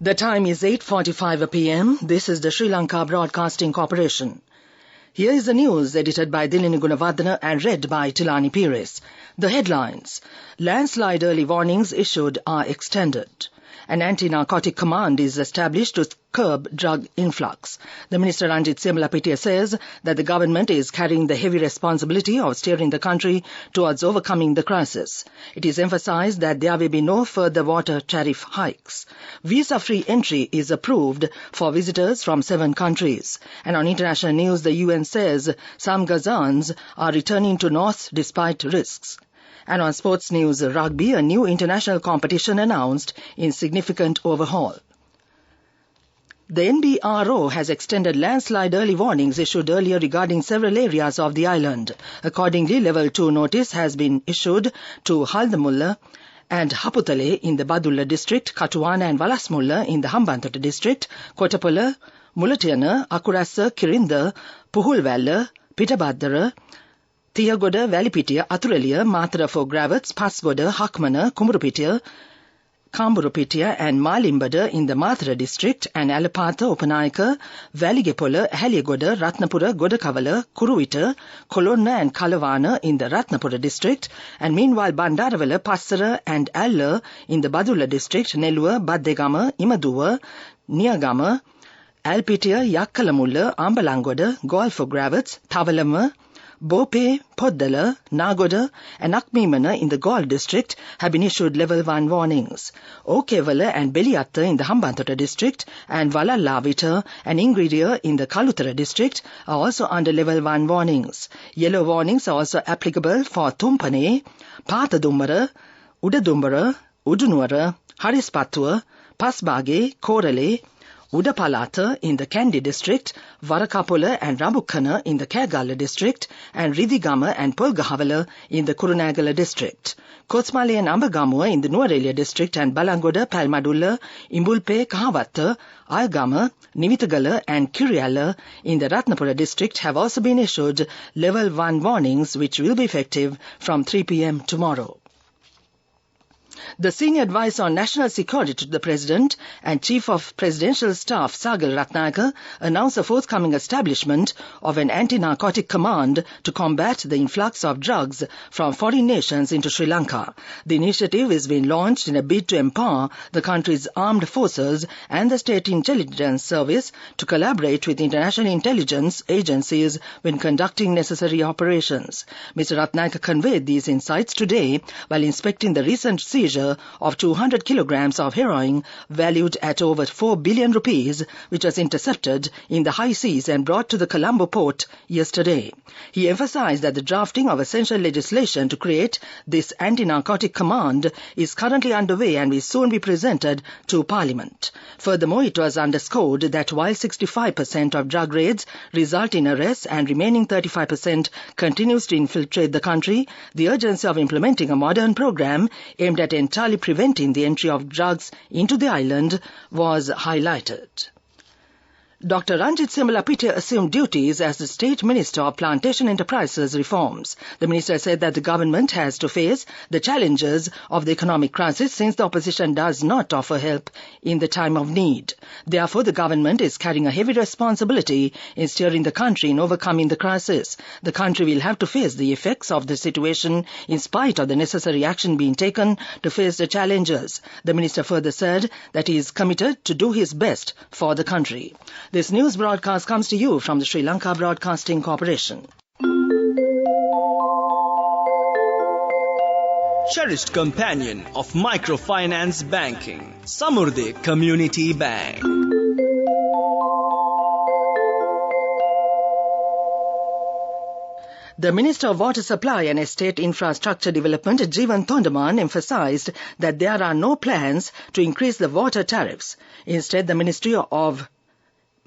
The time is 8:45 p.m. This is the Sri Lanka Broadcasting Corporation. Here is the news edited by Dilini Gunawardena and read by Tilani Pires. The headlines. Landslide early warnings issued are extended. An anti-narcotic command is established to curb drug influx. The Minister Ranjit Siamalapitiya says that the government is carrying the heavy responsibility of steering the country towards overcoming the crisis. It is emphasized that there will be no further water tariff hikes. Visa-free entry is approved for visitors from 7 countries. And on international news, the UN says some Gazans are returning to North despite risks. And on sports news, rugby, a new international competition announced in significant overhaul. The NBRO has extended landslide early warnings issued earlier regarding several areas of the island. Accordingly, Level 2 notice has been issued to Haldamulla and Haputale in the Badulla district, Katuwana and Walasmulla in the Hambantota district, Kotapala, Mulatiyana, Akurassa, Kirinda, Puhulwalla, Pitabadara, Thiyagoda, Valipitiya, Athuraliya, Mathara for Gravats, Pasgoda, Hakmana, Kumurupitiya, Kamburupitiya and Malimbada in the Mathara district and Alapatha, Upanayaka, Valigepola, Haligoda, Ratnapura, Godakavala, Kuruvita, Kolonna and Kalawana in the Ratnapura district and meanwhile Bandaravala, Passara and Alla in the Badulla district, Nelua, Baddegama, Imaduwa, Niyagama, Alpitiya, Yakkalamulla, Ambalangoda, Galle for Gravats, Tavalama, Bope, Poddala, Nagoda and Akmimana in the Galle district have been issued level 1 warnings. Okevala and Beliatta in the Hambantota district and Valalavita and Ingridia in the Kalutara district are also under level 1 warnings. Yellow warnings are also applicable for Tumpane, Pathadumbara, Udadumbara, Udunuara, Harispattua, Pasbage, Korale, Udapalata in the Kandy district, Varakapola and Rabukkana in the Kagala district, and Ridhigama and Polgahavala in the Kurunagala district. Kotsmale and Ambagamua in the Nuwara district and Balangoda, Palmadulla, Imbulpe, Kahavatta, Algama, Nimitagala and Kiriala in the Ratnapura district have also been issued level 1 warnings which will be effective from 3 p.m. tomorrow. The senior advisor on national security to the President and Chief of Presidential Staff Sagal Ratnayaka announced the forthcoming establishment of an anti-narcotic command to combat the influx of drugs from foreign nations into Sri Lanka. The initiative is being launched in a bid to empower the country's armed forces and the State Intelligence Service to collaborate with international intelligence agencies when conducting necessary operations. Mr. Ratnayaka conveyed these insights today while inspecting the recent seizure of 200 kilograms of heroin valued at over 4 billion rupees, which was intercepted in the high seas and brought to the Colombo port yesterday. He emphasized that the drafting of essential legislation to create this anti-narcotic command is currently underway and will soon be presented to Parliament. Furthermore, it was underscored that while 65% of drug raids result in arrests and remaining 35% continues to infiltrate the country, the urgency of implementing a modern program aimed at entirely preventing the entry of drugs into the island was highlighted. Dr. Ranjit Siamalapitiya assumed duties as the State Minister of Plantation Enterprises Reforms. The minister said that the government has to face the challenges of the economic crisis since the opposition does not offer help in the time of need. Therefore, the government is carrying a heavy responsibility in steering the country in overcoming the crisis. The country will have to face the effects of the situation in spite of the necessary action being taken to face the challenges. The minister further said that he is committed to do his best for the country. This news broadcast comes to you from the Sri Lanka Broadcasting Corporation. Cherished companion of microfinance banking, Samurdhi Community Bank. The Minister of Water Supply and Estate Infrastructure Development, Jeevan Thondaman, emphasized that there are no plans to increase the water tariffs. Instead, the Ministry of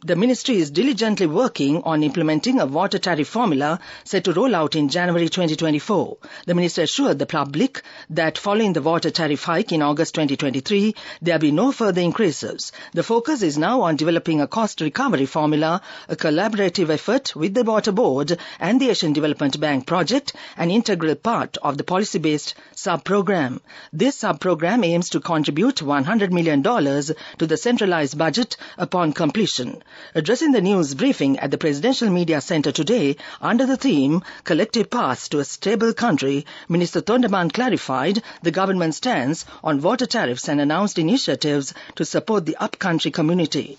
The ministry is diligently working on implementing a water tariff formula set to roll out in January 2024. The minister assured the public that following the water tariff hike in August 2023, there will be no further increases. The focus is now on developing a cost recovery formula, a collaborative effort with the Water Board and the Asian Development Bank project, an integral part of the policy-based sub-program. This sub-program aims to contribute $100 million to the centralized budget upon completion. Addressing the news briefing at the Presidential Media Centre today under the theme Collective Path to a Stable Country, Minister Thondaman clarified the government's stance on water tariffs and announced initiatives to support the upcountry community.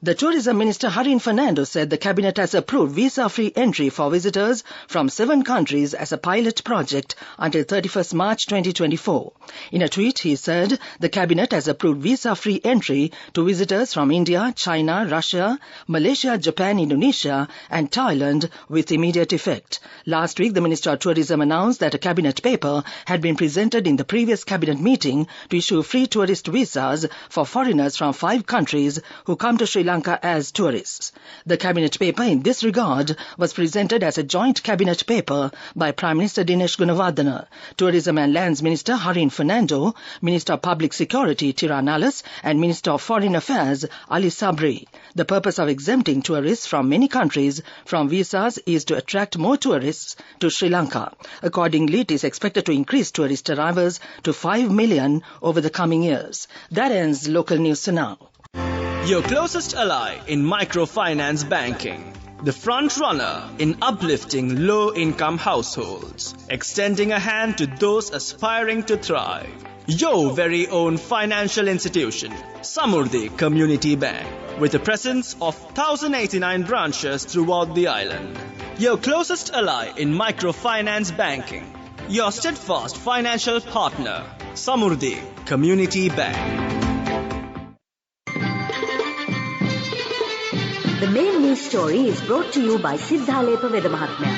The Tourism Minister Harin Fernando said the Cabinet has approved visa-free entry for visitors from 7 countries as a pilot project until 31st March 2024. In a tweet, he said the Cabinet has approved visa-free entry to visitors from India, China, Russia, Malaysia, Japan, Indonesia and Thailand with immediate effect. Last week, the Minister of Tourism announced that a Cabinet paper had been presented in the previous Cabinet meeting to issue free tourist visas for foreigners from 5 countries who come to Sri Lanka as tourists. The Cabinet paper in this regard was presented as a joint Cabinet paper by Prime Minister Dinesh Gunawardena, Tourism and Lands Minister Harin Fernando, Minister of Public Security Tiran Alas and Minister of Foreign Affairs Ali Sabri. The purpose of exempting tourists from many countries from visas is to attract more tourists to Sri Lanka. Accordingly, it is expected to increase tourist arrivals to 5 million over the coming years. That ends local news for now. Your closest ally in microfinance banking. The front runner in uplifting low-income households. Extending a hand to those aspiring to thrive. Your very own financial institution, Samurdhi Community Bank, with a presence of 1,089 branches throughout the island. Your closest ally in microfinance banking. Your steadfast financial partner, Samurdhi Community Bank. The main news story is brought to you by Sinhala Veda Mahatmya.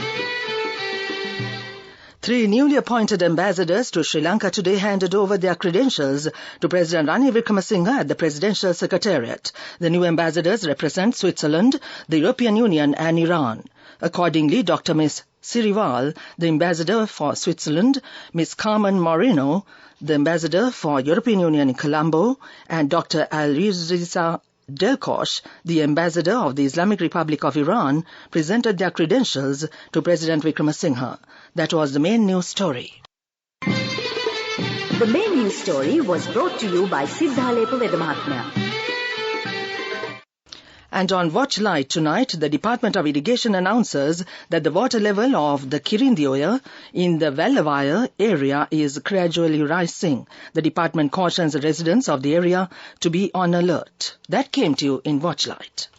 3 newly appointed ambassadors to Sri Lanka today handed over their credentials to President Ranil Wickremesinghe at the Presidential Secretariat. The new ambassadors represent Switzerland, the European Union and Iran. Accordingly, Dr. Ms. Sirival, the ambassador for Switzerland, Ms. Carmen Moreno, the ambassador for European Union in Colombo, and Dr. Alireza Delkosh, the ambassador of the Islamic Republic of Iran, presented their credentials to President Wickremesinghe. That was the main news story. The main news story was brought to you by Sinhala Veda Mahatmya. And on Watch Light tonight, the Department of Irrigation announces that the water level of the Kirindioya in the Vallavaya area is gradually rising. The department cautions the residents of the area to be on alert. That came to you in Watch Light.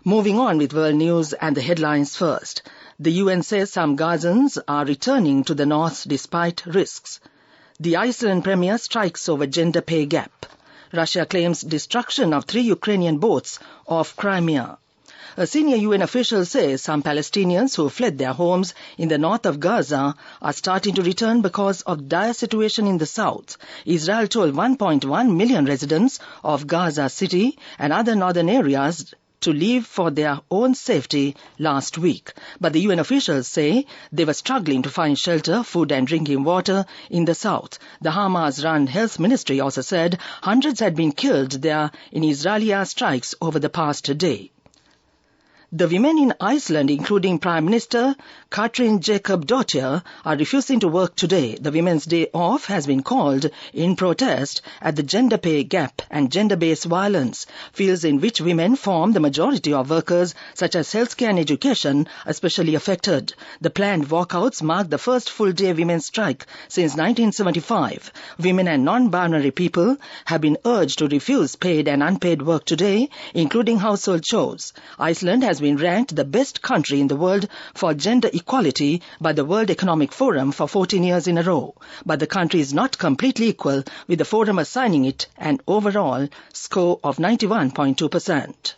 Moving on with world news and the headlines first. The UN says some Gazans are returning to the north despite risks. The Iceland premier strikes over gender pay gap. Russia claims destruction of 3 Ukrainian boats off Crimea. A senior UN official says some Palestinians who fled their homes in the north of Gaza are starting to return because of dire situation in the south. Israel told 1.1 million residents of Gaza City and other northern areas to leave for their own safety last week. But the UN officials say they were struggling to find shelter, food and drinking water in the south. The Hamas-run health ministry also said hundreds had been killed there in Israeli airstrikes over the past day. The women in Iceland, including Prime Minister Katrin Jakobsdóttir, are refusing to work today. The Women's Day Off has been called in protest at the gender pay gap and gender-based violence, fields in which women form the majority of workers, such as healthcare and education, especially affected. The planned walkouts mark the first full-day women's strike since 1975. Women and non-binary people have been urged to refuse paid and unpaid work today, including household chores. Iceland has been ranked the best country in the world for gender equality by the World Economic Forum for 14 years in a row. But the country is not completely equal, with the forum assigning it an overall score of 91.2%.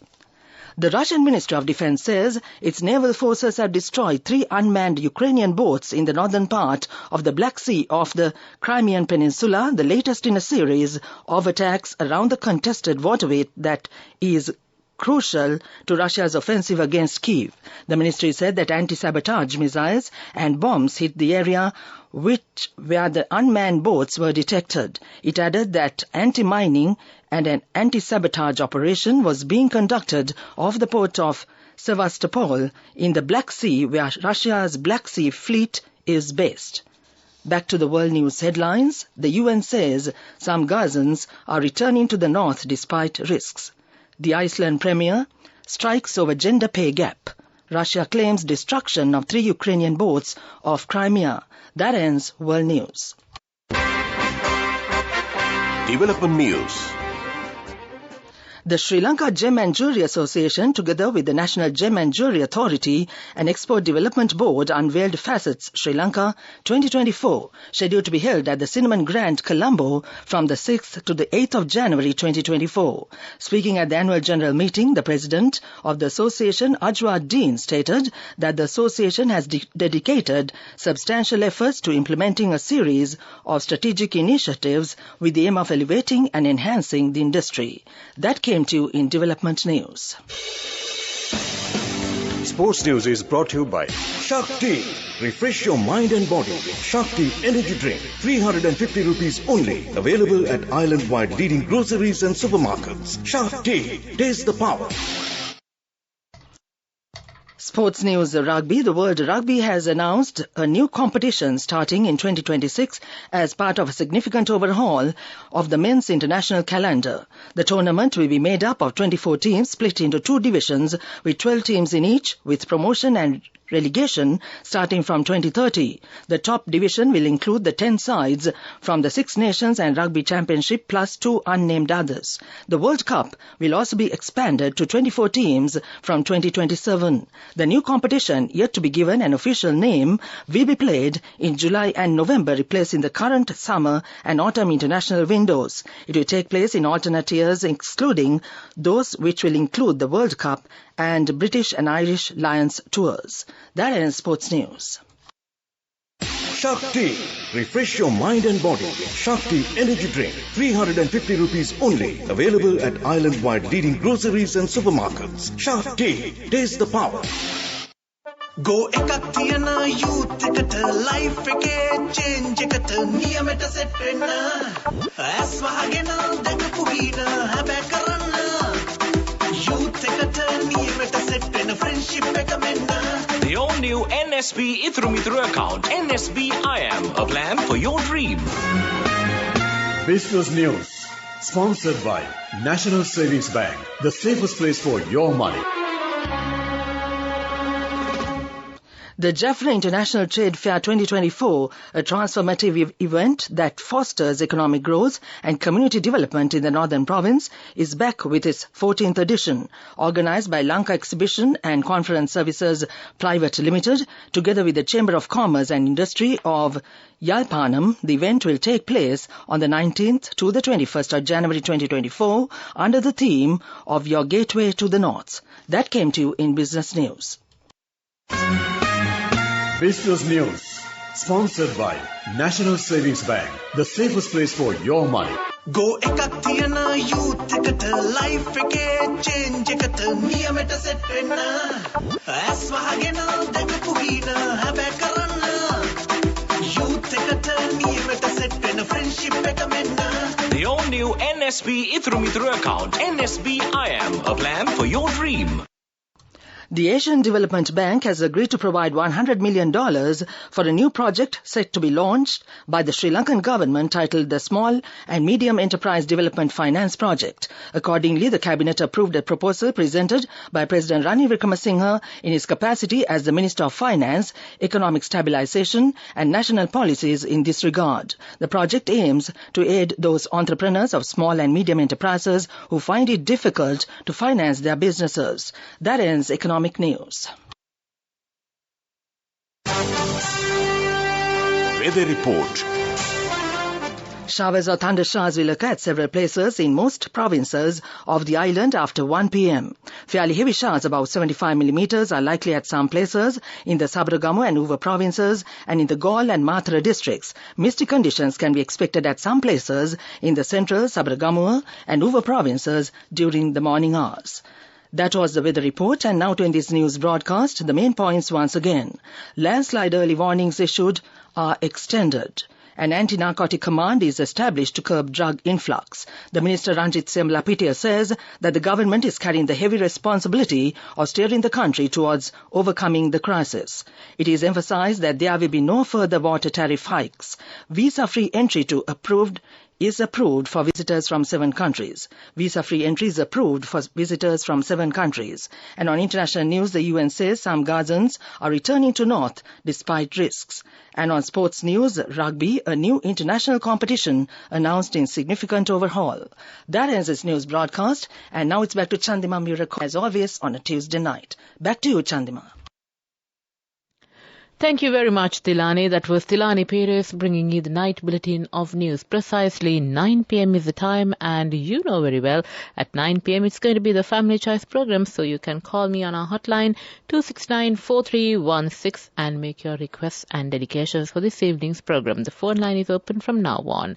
The Russian Ministry of Defense says its naval forces have destroyed 3 unmanned Ukrainian boats in the northern part of the Black Sea off the Crimean Peninsula, the latest in a series of attacks around the contested waterway that is crucial to Russia's offensive against Kyiv. The ministry said that anti-sabotage missiles and bombs hit the area where the unmanned boats were detected. It added that anti-mining and an anti-sabotage operation was being conducted off the port of Sevastopol in the Black Sea, where Russia's Black Sea Fleet is based. Back to the world news headlines. The UN says some Gazans are returning to the north despite risks. The Iceland premier strikes over gender pay gap. Russia claims destruction of 3 Ukrainian boats off Crimea. That ends world news. Development news. The Sri Lanka Gem and Jewellery Association, together with the National Gem and Jewellery Authority and Export Development Board, unveiled Facets Sri Lanka 2024, scheduled to be held at the Cinnamon Grand, Colombo, from the 6th to the 8th of January 2024. Speaking at the annual general meeting, the president of the association, Ajwa Dean, stated that the association has dedicated substantial efforts to implementing a series of strategic initiatives with the aim of elevating and enhancing the industry. That came to you in development news. Sports news is brought to you by Shakti. Refresh your mind and body with Shakti Energy Drink. 350 rupees only. Available at island-wide leading groceries and supermarkets. Shakti. Taste the power. Sports news rugby. The World Rugby has announced a new competition starting in 2026 as part of a significant overhaul of the men's international calendar. The tournament will be made up of 24 teams split into 2 divisions with 12 teams in each, with promotion and relegation starting from 2030. The top division will include the 10 sides from the 6 Nations and Rugby Championship plus 2 unnamed others. The World Cup will also be expanded to 24 teams from 2027. The new competition, yet to be given an official name, will be played in July and November, replacing the current summer and autumn international windows. It will take place in alternate years, excluding those which will include the World Cup and British and Irish Lions tours. That ends sports news. Shakti. Refresh your mind and body with Shakti Energy Drink. 350 rupees only. Available at island-wide leading groceries and supermarkets. Shakti. Taste the power. Go ekak thiyana youth eකට life එකේ change එකට නියමෙට set වෙන්න ඇස් වහගෙන දැකපු හීන හැබැ කරන්න youth එකට නියමෙට set වෙන friendship එක මෙන්න. The all-new NSB Ithru account, NSB IAM, a plan for your dream. Business News, sponsored by National Savings Bank, the safest place for your money. The Jaffna International Trade Fair 2024, a transformative event that fosters economic growth and community development in the northern province, is back with its 14th edition. Organized by Lanka Exhibition and Conference Services Private Limited, together with the Chamber of Commerce and Industry of Yalpanam, the event will take place on the 19th to the 21st of January 2024 under the theme of Your Gateway to the North. That came to you in Business News. Business News, sponsored by National Savings Bank, the safest place for your money. Go ekak thiyana youth එකට life එකේ change එකට නියමෙට set වෙන්න ඇස් වහගෙන දැකපු හීන හැබැ කරන්න youth එකට නියමෙට set වෙන friendship එක මෙන්න. The all-new NSB Ithru account, NSB IAM, a plan for your dream. The Asian Development Bank has agreed to provide $100 million for a new project set to be launched by the Sri Lankan government titled the Small and Medium Enterprise Development Finance Project. Accordingly, the Cabinet approved a proposal presented by President Ranil Wickremesinghe in his capacity as the Minister of Finance, Economic Stabilisation and National Policies in this regard. The project aims to aid those entrepreneurs of small and medium enterprises who find it difficult to finance their businesses. That ends economic news. Weather report. Showers or thundershowers will occur at several places in most provinces of the island after 1 p.m. Fairly heavy showers, about 75 millimeters, are likely at some places in the Sabaragamu and Uva provinces and in the Gaul and Mathura districts. Misty conditions can be expected at some places in the central, Sabaragamu and Uva provinces during the morning hours. That was the weather report, and now to end this news broadcast, the main points once again. Landslide early warnings issued are extended. An anti-narcotic command is established to curb drug influx. The Minister Ranjit Semlapitia says that the government is carrying the heavy responsibility of steering the country towards overcoming the crisis. It is emphasized that there will be no further water tariff hikes. Visa-free entry to is approved for visitors from 7 countries. Visa-free entry is approved for visitors from 7 countries. And on international news, the UN says some Gazans are returning to North despite risks. And on sports news, rugby, a new international competition announced in significant overhaul. That ends this news broadcast, and now it's back to Chandima Miracle as always on a Tuesday night. Back to you, Chandima. Thank you very much, Tilani. That was Tilani Perez bringing you the night bulletin of news. Precisely 9 p.m. is the time, and you know very well at 9 p.m. it's going to be the Family Choice program, so you can call me on our hotline 269-4316 and make your requests and dedications for this evening's program. The phone line is open from now on.